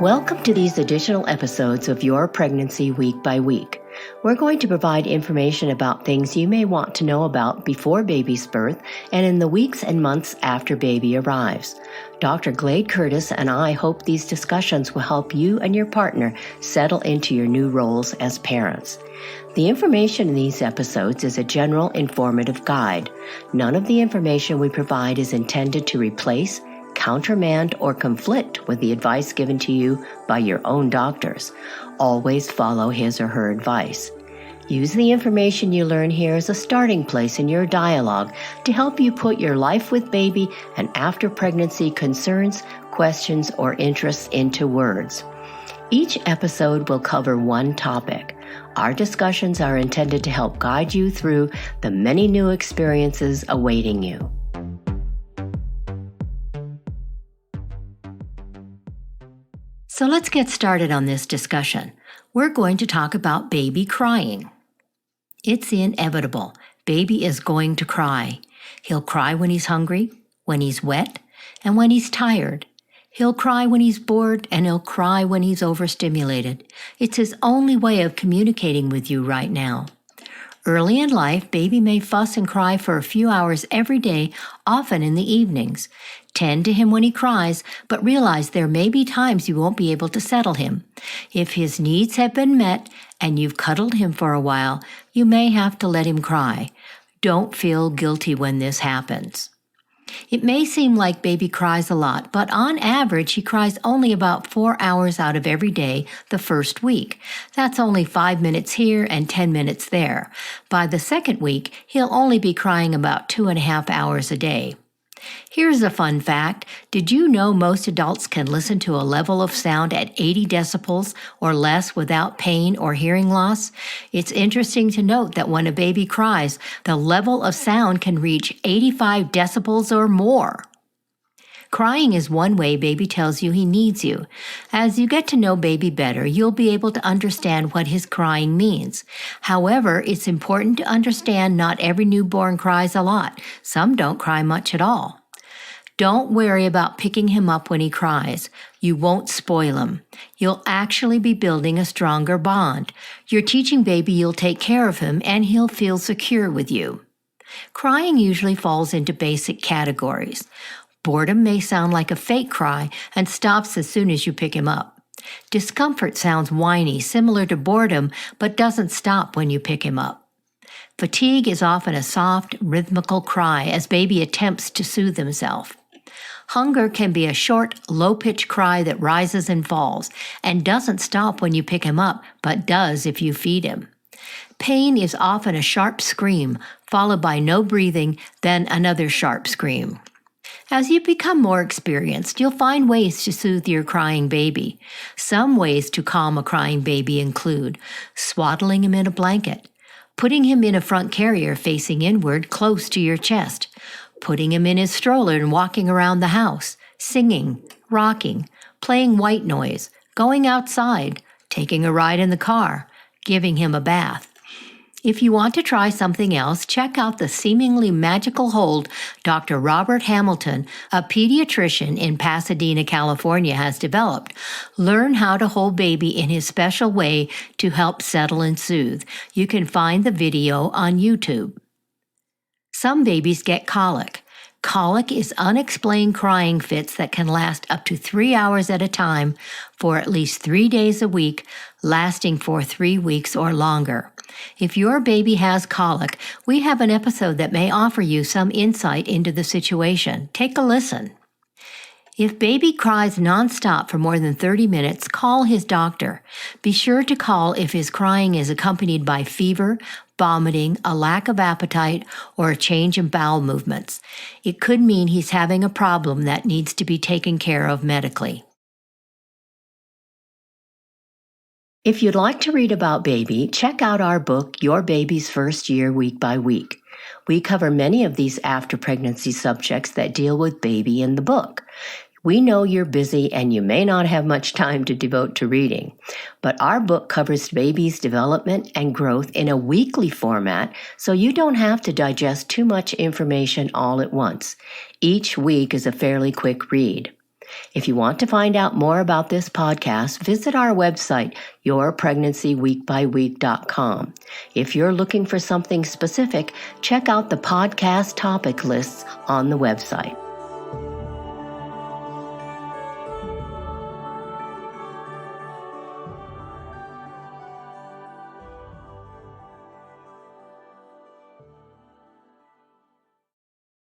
Welcome to these additional episodes of Your Pregnancy Week by Week. We're going to provide information about things you may want to know about before baby's birth and in the weeks and months after baby arrives. Dr. Glade Curtis and I hope these discussions will help you and your partner settle into your new roles as parents. The information in these episodes is a general informative guide. None of the information we provide is intended to replace, countermand, or conflict with the advice given to you by your own doctors. Always follow his or her advice. Use the information you learn here as a starting place in your dialogue to help you put your life with baby and after pregnancy concerns, questions, or interests into words. Each episode will cover one topic. Our discussions are intended to help guide you through the many new experiences awaiting you. So let's get started on this discussion. We're going to talk about baby crying. It's inevitable. Baby is going to cry. He'll cry when he's hungry, when he's wet, and when he's tired. He'll cry when he's bored, and he'll cry when he's overstimulated. It's his only way of communicating with you right now. Early in life, baby may fuss and cry for a few hours every day, often in the evenings. Tend to him when he cries, but realize there may be times you won't be able to settle him. If his needs have been met and you've cuddled him for a while, you may have to let him cry. Don't feel guilty when this happens. It may seem like baby cries a lot, but on average, he cries only about 4 hours out of every day the first week. That's only 5 minutes here and 10 minutes there. By the second week, he'll only be crying about 2.5 hours a day. Here's a fun fact. Did you know most adults can listen to a level of sound at 80 decibels or less without pain or hearing loss? It's interesting to note that when a baby cries, the level of sound can reach 85 decibels or more. Crying is one way baby tells you he needs you. As you get to know baby better, you'll be able to understand what his crying means. However, it's important to understand not every newborn cries a lot. Some don't cry much at all. Don't worry about picking him up when he cries. You won't spoil him. You'll actually be building a stronger bond. You're teaching baby you'll take care of him and he'll feel secure with you. Crying usually falls into basic categories. Boredom may sound like a fake cry and stops as soon as you pick him up. Discomfort sounds whiny, similar to boredom, but doesn't stop when you pick him up. Fatigue is often a soft, rhythmical cry as baby attempts to soothe himself. Hunger can be a short, low-pitched cry that rises and falls and doesn't stop when you pick him up, but does if you feed him. Pain is often a sharp scream, followed by no breathing, then another sharp scream. As you become more experienced, you'll find ways to soothe your crying baby. Some ways to calm a crying baby include swaddling him in a blanket, putting him in a front carrier facing inward close to your chest, putting him in his stroller and walking around the house, singing, rocking, playing white noise, going outside, taking a ride in the car, giving him a bath. If you want to try something else, check out the seemingly magical hold Dr. Robert Hamilton, a pediatrician in Pasadena, California, has developed. Learn how to hold baby in his special way to help settle and soothe. You can find the video on YouTube. Some babies get colic. Colic is unexplained crying fits that can last up to 3 hours at a time for at least 3 days a week, lasting for 3 weeks or longer. If your baby has colic, we have an episode that may offer you some insight into the situation. Take a listen. If baby cries nonstop for more than 30 minutes, call his doctor. Be sure to call if his crying is accompanied by fever, vomiting, a lack of appetite, or a change in bowel movements. It could mean he's having a problem that needs to be taken care of medically. If you'd like to read about baby, check out our book, Your Baby's First Year Week by Week. We cover many of these after pregnancy subjects that deal with baby in the book. We know you're busy and you may not have much time to devote to reading, but our book covers baby's development and growth in a weekly format, so you don't have to digest too much information all at once. Each week is a fairly quick read. If you want to find out more about this podcast, visit our website, yourpregnancyweekbyweek.com. If you're looking for something specific, check out the podcast topic lists on the website.